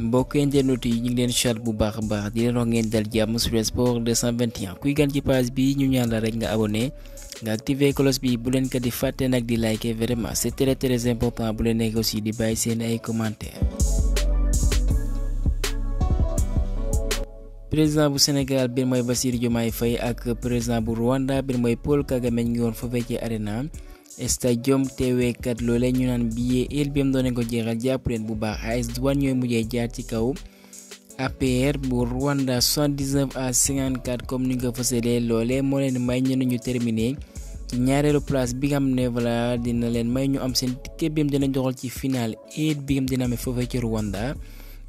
mbokk internet yi ñu ngi leen chat bu baax a baax di leen wax ngeen dal jàmm sur sport 221 kuy gan ci page bi ñu ñaan la rek nga abonné nga activer cloche bi bu leen ko di fàtte nag di liker vraiment c'est très important bu leen nekk aussi di bàyyi seen ay commentaires. président bu Sénégal bi mooy Bassirou Diomaye Faye ak président bu Rwanda bi mooy Paul Kagame ñu ngi woon foofee ci arena stadium teeweekat loolee ñu naan billet il bi mu doon ko jeexal jàpp leen bu baax AS Douanes ñooy mujjee jaar ci kaw APR bu Rwanda 79-54 comme ni nga ko fësalee loolee moo leen may ñu terminé ci ñaareelu place bi nga xam ne voilà dina leen may ñu am seen ticket bi mu dina doxal ci final bi nga dina amee foofee ci Rwanda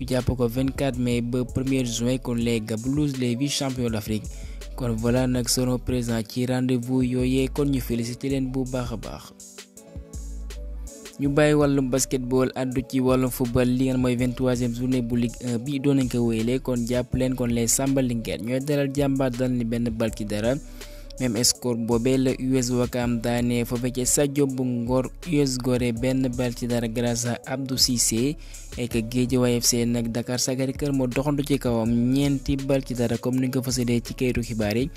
ñu jàpp ko 24 mai ba 1er juin kon les Gablouz les vice-champions d'Afrique. kon voilà nag sono présent ci rendez-vous yooyee kon ñu félicité leen bu baax a baax. ñu bàyyi wàllum basketball àddu ci wàllum football li ngeen mooy 23e journée bu Ligue 1 bi doon nañ ko wéyalee kon jàpp leen kon les Samba Linguère ñooy dalal Jàmbaar dal ni benn bal ci dara même score boobee la US Ouakam daane foofee ci Sadio bu Ngor US Gorée benn bal ci dara grâce à Abdou Cissé et que Guédiawaye FC nag Dakar Sacré-Cœur moo doxantu ci kawam ñeenti bal ci dara comme ni nga ko fasalee ci kayitu xibaar yi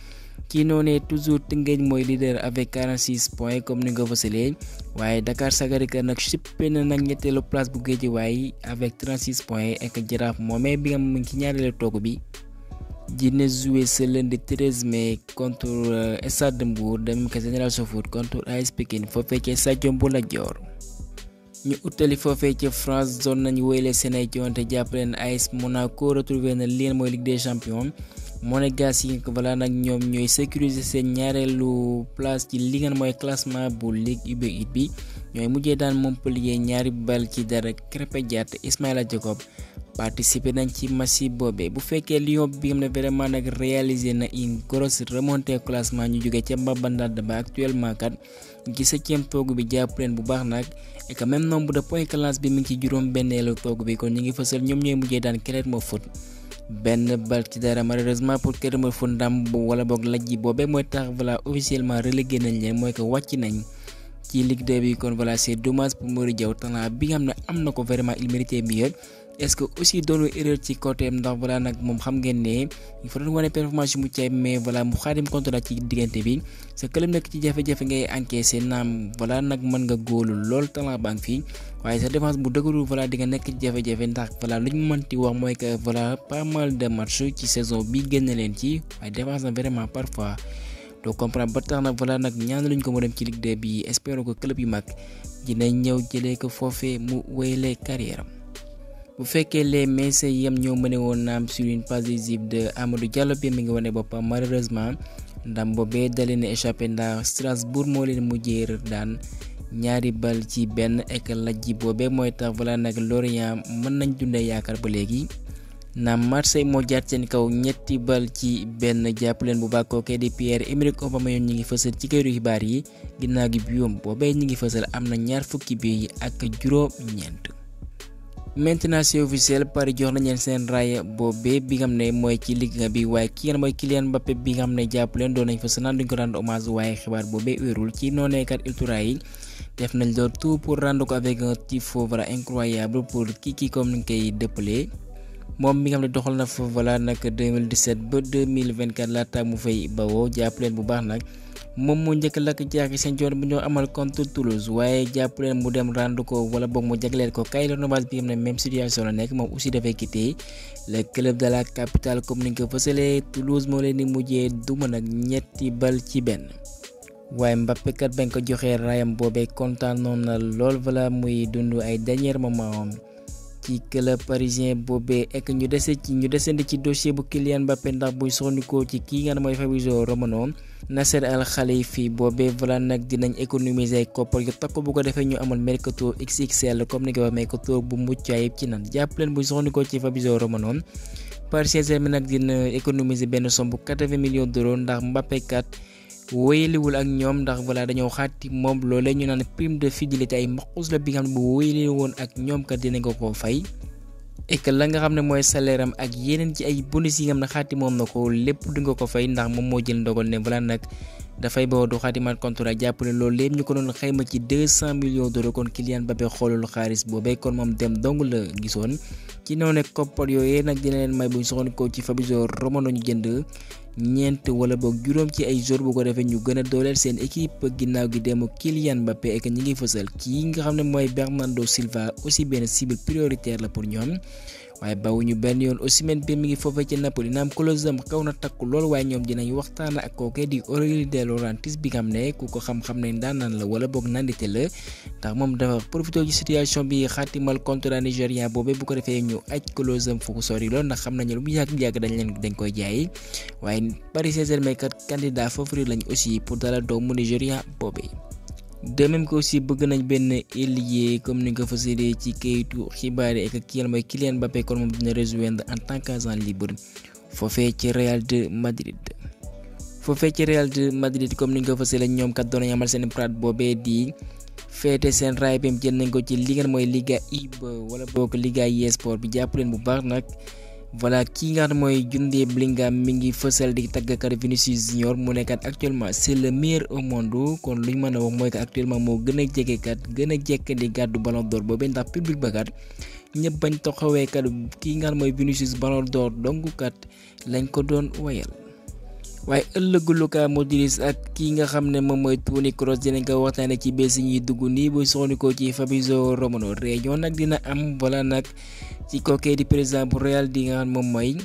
ci noonee toujours Tëngéej mooy leader avec 46 points comme ni nga ko fasalee waaye Dakar Sacré-Cœur nag sippee na nag ñetteelu place bu Guédiawaye avec 36 points et que Jaraaf moomee bi nga mu ngi ci ñaareelu toog bi dina jouer ce lundi 13 mai contre Stade de Mbour dem ko Génération Foot contre AS Pikine foofee ci stade bu Lat Dior. ñu utali foofee ci France zone nañu wéyle seen ay joonte jàpp leen AS Monaco retrouvé na leen mooy Ligue des Champions Monégasque yi voilà nag ñoom ñooy sécuriser seen ñaareelu place ci li ngeen mooy classement bu Ligue UB8 bi ñooy mujjee daan Montpellier ñaari bal ci dara Krépin Diatta Ismaïla Jacob participer nañ ci match boobee bu fekkee Lyon bi nga xam ne vraiment nag réalisé na une grosse remontée classement ñu jógee ca mbabandad ba actuellement kat ci 7e toog bi jàpp leen bu baax nag et que même nombre de points que lance bi mi ngi ci juróom benneelu toog bi kon ñu ngi fësal ñoom ñooy mujjee daan Clermont Foot benn bal ci dara malheureusement pour Clermont Foot ndam wala boog lajji boobee mooy tax voilà officiellement relégué nañ leen mooy que wàcc nañ ci Ligue 2 bi kon voilà c'est dommage pour Mory Diaw talent bi nga xam ne am na ko vraiment il méritait mieux est-ce que aussi doonu erreur ci côté ndax voilà nag moom xam ngeen ne il faut doon wane performance yu mu caay mais voilà mu xaadim contrat ci diggante bi sa club nekk ci jafe-jafe ngay encaissé naam voilà nag mën nga góolu lool talent baa ngi fii waaye sa défense bu dëgërul voilà di nga nekk ci jafe-jafe ndax voilà lu ñu mënti wax mooy que voilà pas mal de match ci saison bi génn leen ci waaye défense na vraiment parfois doo comprendre ba tax na voilà nag ñaan luñ ko mu dem ci Ligue 2 bi espéro ko club yu mag dinañ ñëw jëlee ko foofee mu wéyalee carrière am bu fekkee les Messieurs yam ñoo mëne woon naam sur une passe décisive de Amadou Diallo bi mi ngi wane boppam malheureusement ndam boobee dalee na échappé ndax Strasbourg moo leen mujjee daan ñaari bal ci benn ek lajji boobee mooy tax voilà nag Lorient mën nañ dundee yaakaar ba léegi naam Marseille moo jaar seen kaw ñetti bal ci benn jàpp leen bu baax kookee di Pierre-Emerick Aubameyang ñi ngi fësal ci këru xibaar yi ginnaaw gi biom boobee ñi ngi fësal am na ñaar fukki bi ak juróom-ñeent. maintenant c'est officiel Paris jox nañ leen seen raaya boobee bi nga xam ne mooy ci Ligue 1 bi waaye ki ngeen mooy Kylian Mbappé bi nga xam ne jàpp leen doon nañ fa sanaan duñ ko rendre hommage waaye xibaar boobee wérul ci nooneekat ultra yi def nañ loolu tout pour rendre ko avec un tifo voilà incroyable pour kii comme ni nga koy dëppalee moom mi nga xam ne doxal na fa voilà nag 2017 ba 2024 laata mu fay bawoo jàpp leen bu baax nag moom moo njëkk lakk jaaxi seen joon bu ñoo amal contre Toulouse waaye jàpp leen mu dem rendre ko wala boog mu jagleel ko Keylor Navas bi nga xam ne même situation la nekk moom aussi dafay quitter le club de la capitale comme ni nga ko fësalee Toulouse moo leen di mujjee duma nag ñetti bal ci benn waaye Mbappé kat bañ ko joxee raayam boobee kontaan noonu na lool voilà muy dund ay dernier moment ci club parisien boobee ek ñu desandi ci dossier bu Kylian Mbappé ndax buy soxnikoo ci kii nga xam ne mooy Fabrizio Romano Nasser Al Khelaïfi boobee voilà nag dinañ économiser ay koppar yu takku bu ko defee ñu amal mercato XXL comme ni nga wax mercato bu mucc ayib ci nan jàpp leen buy soxnikoo ci Fabrizio Romano Paris Saint-Germain nag dina économiser benn somme bu 80 millions d'euros ndax Mbappé kat wéyaliwul ak ñoom ndax voilà dañoo xaati moom loolee ñu naan prime de fidélité ay maqus la bi nga xam ne bu wéyali woon ak ñoom kat dinañ ko koo fay et que la nga xam ne mooy salaire am ak yeneen ci ay bonus yi nga xam ne xaati moom na ko lépp di nga ko fay ndax moom moo jël ndogal ne voilà nag dafay boo du xaatimaat contrat jàppale loolu lépp ñu ko doon xayma ci 200 millions d'euros kon Kylian Mbappé xoolul xaalis boobee kon moom dem dong la gisoon ci noonu koppar yooyee nag dina leen may bu ñu soxandikoo ci Fabrizio Romano ñu jënd ñeent wala boog juróom ci ay joueurs bu ko defee ñu gën a dooleel seen équipe ginnaaw gi demu Kylian Mbappé ak ñi ngi fësal kii nga xam ne mooy Bernardo Silva aussi benn cible prioritaire la pour ñoom. waaye bawuñu benn yoon Osimhen bi mi ngi foofee ci Napoli naam clause am kaw na takku lool waaye ñoom dinañ waxtaan ak kookee di Aurélien De Laurentiis bi nga xam ne ku ko xam-xam ne ndaanaan la wala boog nandite la ndax moom dafa profité ci situation bi xaatimal contrat nigérien boobee bu ko defee ñu aj clause am fu ko sori lool ndax xam nañu lu mu yàgg dañ koy jaay waaye Paris Saint-Germain kat candidat favori lañ aussi pour dalal doomu nigérien boobee. de même que aussi bëgg nañ benn ailier comme ni nga ko fasalee ci kayitu xibaar yi ak kii mooy Kylian Mbappé kon moom dina rejoindre en tant qu'agent libre foofee ci Real de Madrid. Comme ni nga ko fasalee ñoom kat doon nañu amal seen prat boobee di féete seen raay bi jël nañ ko ci li nga mooy Liga IB wala boog Liga eSport bi jàpp leen bu baax nag. voilà kii nga xam mooy Jude Bellingham mi ngi fësal di tàggkat Vinicius Junior mu nekkat actuellement c'est le meilleur au monde kon luñ mën a wax mooy que actuellement moo gën a jege kat gën a jekk di gàddu ballon d'or boobee ndax public ba kat ñëpp bañ taxawee kat kii nga xam mooy Vinicius ballon d'or dong kat lañ ko doon wayal. waaye ëllëgu Luka Modric ak kii nga xam ne moom mooy Toni Kroos dinañ ko waxtaanee ci bés yi ñuy dugg nii bu soxnikoo ci Fabrizio Romano réunion nag dina am voilà nag. ci kookee di président bu Real di nga xam moom mooy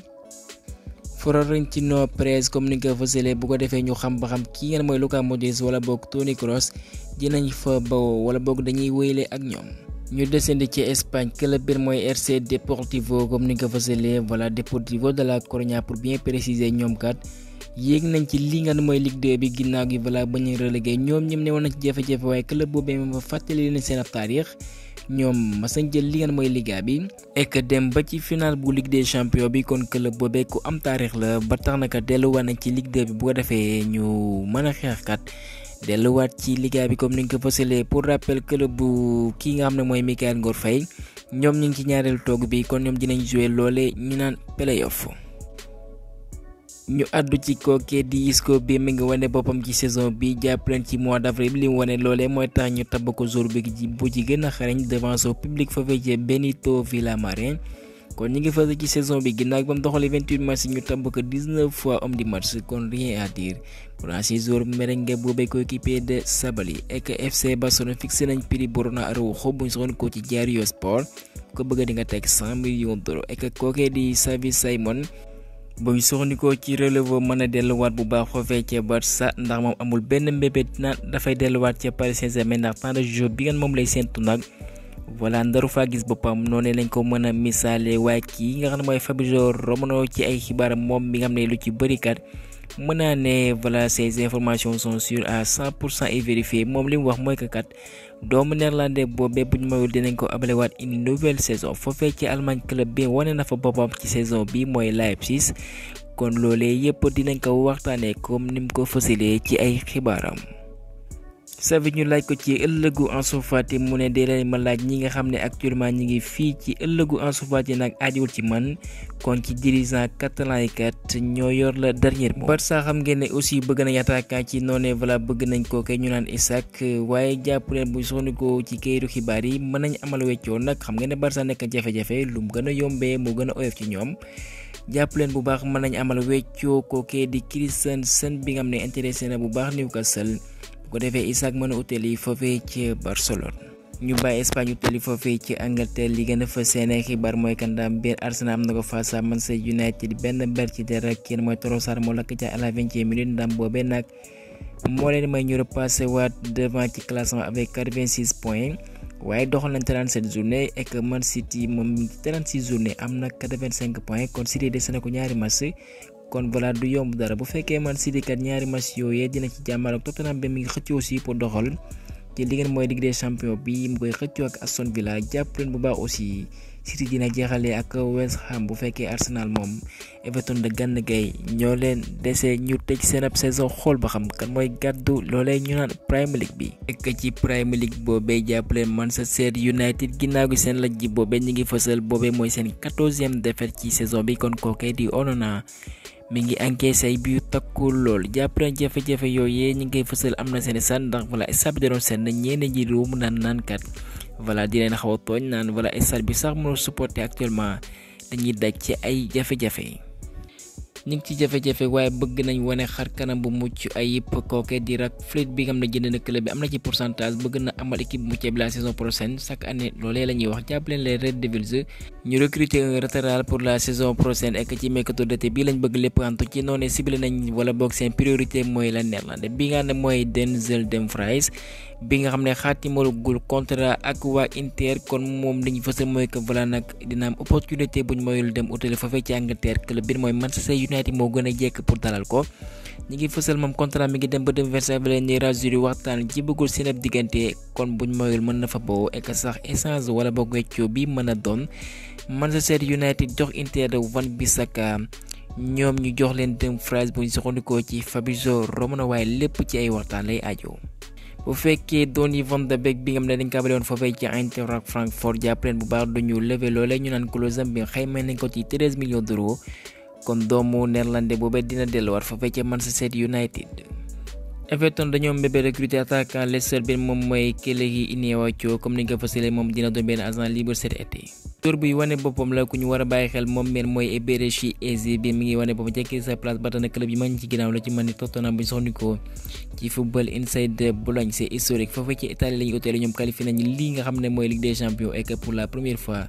Florentino Perez comme ni nga ko fësalee bu ko defee ñu xam ba xam kii ngeen mooy Luka Modric wala boog Toni Kroos dinañ fa bawoo wala boog dañuy wéyle ak ñoom. ñu descendi ci Espagne club bi mooy RC Deportivo comme ni nga ko fësalee voilà Deportivo de la Coruña pour bien préciser ñoom kat yéeg nañ ci li nga xam mooy Ligue 2 bi ginnaaw gi voilà ba ñu relégué ñoom ñoom ne woon nañ ci jafe-jafe waaye club boobee moom fàttali leen seen ab taarix. ñoom masañ jël li ngeen mooy Liga bi ek dem ba ci final bu Ligue des champions bi kon club boobee ku am taarix la ba tax naka delluwaat nañ ci Ligue 2 bi bu ko defee ñu mën a xeexkat delluwaat ci Liga bi comme ni nga ko fësalee pour rappel club bu kii nga xam ne mooy Mikayil Ngor Faye ñoom ñu ngi ci ñaareelu toog bi kon ñoom dinañ jouer loole ñu naan playoff. ñu àddu ci kookee di Isco bi mi ngi wane boppam ci saison bi jàpp leen ci mois d'avril li mu wane loolee mooy tax ñu tabb ko jour bi bu ci gën a xarañ devant son public foofee ci Benito Villamarín kon ñu ngi fas ci saison bi ginnaaw ba mu doxalee 28 matchs ñu tabb ko 19 fois homme du match kon rien à dire pour ancien joueur merengue boobee coéquipier de Sabaly ak FC Barcelone fixé nañ prix bu Ronald Araujo bu ñu soxla ko ci Diario Sport ko bëgg di nga teg 100 millions d'euros ak kookee di Xavi Simons bu ñu soxnikoo ci relevo mën a delluwaat bu baax foofee ca Barça ndax moom amul benn mbébét na dafay delluwaat ca Paris Saint-Germain ndax temps de jeu bi ngeen moom lay séntu nag voilà ndaru faa gis boppam noonu lañ ko mën a misaale waaye kii nga xam ne mooy Fabrizio Romano ci ay xibaar moom mi nga xam ne lu ci bëri kat mën naa ne voilà ces informations sont sûres à 100% et vérifiées moom li mu wax mooy que kat doomu néerlandais boobee bu ñu mayul dinañ ko abalewaat une nouvelle saison foofee ci Allemagne club bi wane na fa boppam ci saison bi mooy Leipzig kon loolee yëpp dinañ ko waxtaanee comme ni mu ko fësalee ci ay xibaaram. Xavi ñu laaj ko ci ëllëgu Ansu Fati mu ne dee leen ma laaj ñi nga xam ne actuellement ñi ngi fii ci ëllëgu Ansu Fati nag ajiwul ci man kon ci dirigeant catalan yi kat ñoo yor la dernier mot. Barça xam ngeen ne aussi bëgg nañ attaquant ci noonee voilà bëgg nañ ko kay ñu naan Isaac waaye jàpp leen bu soxnikoo ci kayitu xibaar yi mën nañ amal weccoo nag xam ngeen ne Barça nekk jafe-jafe lu mu gën a yombee mu gën a oyof ci ñoom. jàpp leen bu baax mën nañ amal weccoo kookee di Christensen bi nga xam ne intéressé na bu baax Newcastle bu ko defee Isaac mën a utali foofee ci Barcelone. ñu bàyyi Espagne utali foofee ci Angleterre li gën a fa seen xibaar mooy kan daam biir Arsenal am na ko face à Manchester United benn bal ci dara kenn mooy Trossard moo lakk ca à la 20e minute ndam boobee nag moo leen may ñu repassé waat devant ci classement avec 86 points waaye doxal nañ 37 journée et que Man City moom 36 journée am na 85 points kon City des na ko ñaari match kon voilà du yomb dara bu fekkee Man City kat ñaari match yooyee dina ci jàmmal ak Tottenham bi mi ngi xëccoo aussi pour doxal ci li ngeen mooy Ligue des champions bi mu koy xëccoo ak Aston Villa jàpp leen bu baax aussi City dina jeexalee ak West Ham bu fekkee Arsenal moom Everton de Gana Gueye ñoo leen dese ñu tëj seen ab saison xool ba xam kan mooy gàddu loolee ñu naan Premier League bi. ek ci Premier League boobee jàpp leen Manchester United ginnaaw gi seen lajj boobee ñu ngi fësal boobee mooy seen 14e défaite ci saison bi kon kookee di Onana mi ngi encaissé ay bi takku lool jàpp na jafe-jafe yooyee ñi ngi koy fësal am na seeni san ndax voilà stade bi doon seen ñenn ji réew mu naan kat voilà di leen xaw a tooñ naan voilà stade bi sax mënul supporter actuellement dañuy daj ci ay jafe-jafe. ñu ngi ci jafe-jafe waaye bëgg nañ wane xar kanam bu mucc ayib kooke di Ratcliffe bi nga xam ne jënd na club bi am na ci pourcentage bëgg na amal équipe bu mucc ayib la saison prochaine chaque année loolee la ñuy wax jàpp leen les Red Devils ñu recruter un latéral pour la saison prochaine ek ci mercato d'été bi lañ bëgg lépp antu ci noonu ciblé nañ wala boog seen priorité mooy la Néerlande bi nga xam ne mooy Denzel Dumfries bi nga xam ne xaatimagul contrat ak waa Inter kon moom li ñu fësal mooy que voilà nag dina am opportunité buñ moyul dem utali foofee ci Angleterre club bi mooy Manchester United moo gën a jekk pour dalal ko ñi ngi fësal moom contrat mi ngi dem ba 2025 leen ñi rasuri waxtaan ci bëggul seen ab diggante kon buñ moyul mën na fa bawoo ek sax échange wala boog weccoo bi mën a doon Manchester United jox Inter de Wan-Bissaka ñoom ñu jox leen Dumfries bu ñu soxandikoo ci Fabrizio Romano waaye lépp ci ay waxtaan lay aajo. bu fekkee Donny van de Beek bi nga xam ne dañ ko abale woon foofee ci Eintracht Francfort jàpp leen bu baax duñu lever loolee ñu naan clause am bi xayma nañ ko ci 13 millions d'euros kon doomu néerlandais boobee dina delluwaat foofee ci Manchester United. Everton dañoo mbébé recruter attaquant Leicester bi moom mooy Kellehi Iheanacho comme ni nga ko fësalee moom dina doon benn agent libre cet été. tour buy wane boppam la ku ñu war a bàyyi xel moom meen mooy Eberechi Eze bi mi ngi wane boppam jekki sa place ba tax na club yi mag ci ginnaaw la ci mën ni Tottenham bu ñu soxnikoo ci Football Insider Bologne c'est historique foofu ci Italie la ñu utee ñoom qualifié nañu lii nga xam ne mooy Ligue des Champions et que pour la première fois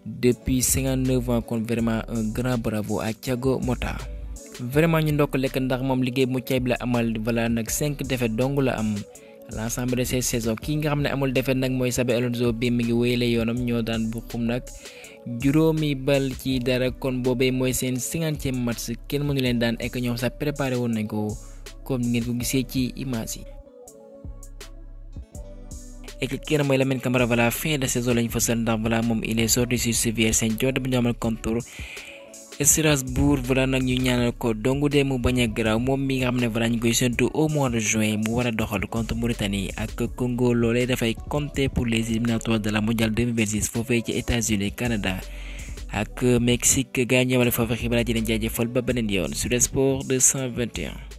depuis 59 ans kon vraiment un grand bravo à Thiago Motta. vraiment ñu ndokk lekk ndax moom liggéey mu caay bi la amal voilà nag 5 défaites dong la am l'ensemble de ces saisons kii nga xam ne amul défaite nag mooy Xabi Alonso bi mi ngi wéyale yoonam ñoo daan buxum nag juróomi bal ci dara kon boobee mooy seen 50e match kenn mënu leen daan ek ñoom sax préparé woon nañ ko comme ngeen ko gisee ci image yi. ek kenn mooy Lamine Camara voilà fin de saison lañ fësal ndax voilà moom il est sorti sur sévère seen jot bu ñu amal contour Strasbourg voilà nag ñu ñaanal ko dongu de mu bañ a garaaw moom mi nga xam ne voilà ñu koy séntu au mois de juin mu war a doxal contre Mauritanie ak Congo loolee dafay compter pour les éliminatoires de la mondiale 2026 foofee ci États-Unis Canada ak Mexique gaa ñëwale foofu xibaar ji leen jaajëfal ba beneen yoon sur le sport 221.